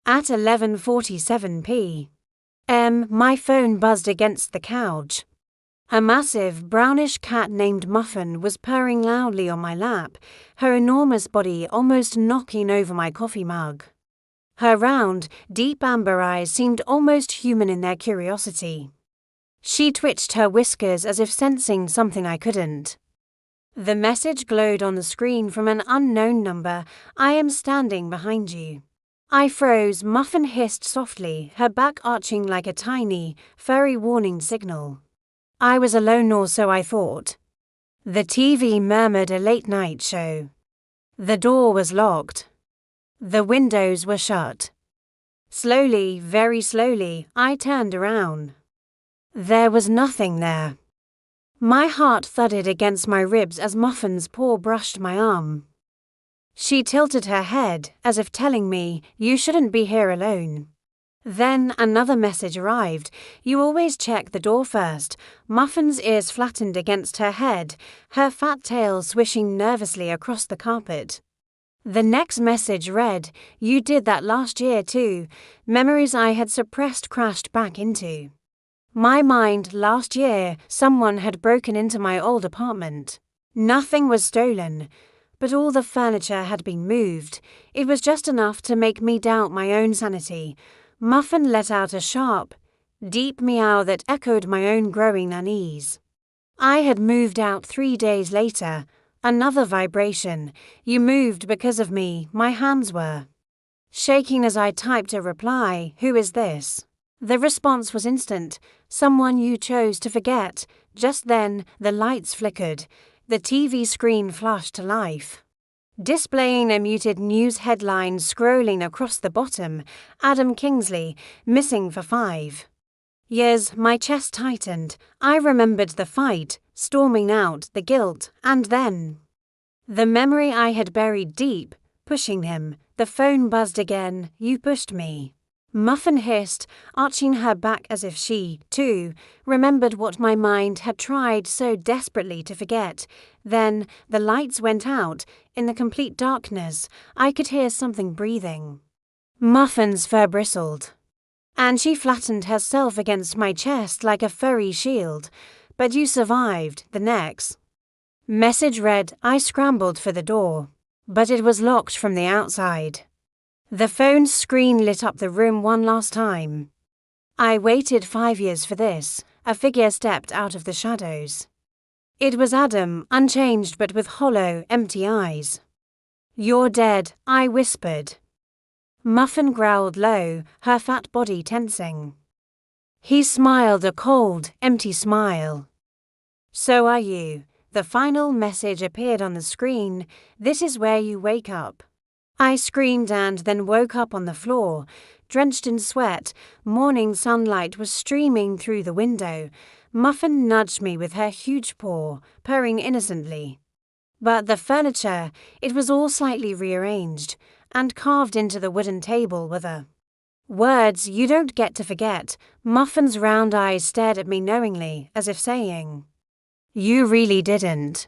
At 11:47 p.m., my phone buzzed against the couch. A massive, brownish cat named Muffin was purring loudly on my lap, her enormous body almost knocking over my coffee mug. Her round, deep amber eyes seemed almost human in their curiosity. She twitched her whiskers as if sensing something I couldn't. The message glowed on the screen from an unknown number. "I am standing behind you." I froze. Muffin hissed softly, her back arching like a tiny, furry warning signal. I was alone, or so I thought. The TV murmured a late-night show. The door was locked. The windows were shut. Slowly, very slowly, I turned around. There was nothing there. My heart thudded against my ribs as Muffin's paw brushed my arm. She tilted her head, as if telling me, "You shouldn't be here alone." Then another message arrived. "You always check the door first." Muffin's ears flattened against her head, her fat tail swishing nervously across the carpet. The next message read, "You did that last year too." Memories I had suppressed crashed back into my mind. Last year, someone had broken into my old apartment. Nothing was stolen, but all the furniture had been moved. It was just enough to make me doubt my own sanity. Muffin let out a sharp, deep meow that echoed my own growing unease. I had moved out 3 days later. Another vibration. "You moved because of me." My hands were shaking as I typed a reply. "Who is this?" The response was instant. "Someone you chose to forget." Just then, the lights flickered. The TV screen flashed to life, displaying a muted news headline scrolling across the bottom. "Adam Kingsley, missing for 5 years." My chest tightened. I remembered the fight, storming out, the guilt, and then the memory I had buried deep, pushing him. The phone buzzed again. "You pushed me." Muffin hissed, arching her back as if she, too, remembered what my mind had tried so desperately to forget. Then the lights went out. In the complete darkness, I could hear something breathing. Muffin's fur bristled, and she flattened herself against my chest like a furry shield. "But you survived." The next message read. I scrambled for the door, but it was locked from the outside. The phone's screen lit up the room one last time. I waited 5 years for this. A figure stepped out of the shadows. It was Adam, unchanged but with hollow, empty eyes. "You're dead," I whispered. Muffin growled low, her fat body tensing. He smiled, a cold, empty smile. "So are you." The final message appeared on the screen. "This is where you wake up." I screamed and then woke up on the floor, drenched in sweat. Morning sunlight was streaming through the window. Muffin nudged me with her huge paw, purring innocently. But the furniture, it was all slightly rearranged, and carved into the wooden table were the words, "You don't get to forget." Muffin's round eyes stared at me knowingly, as if saying, "You really didn't."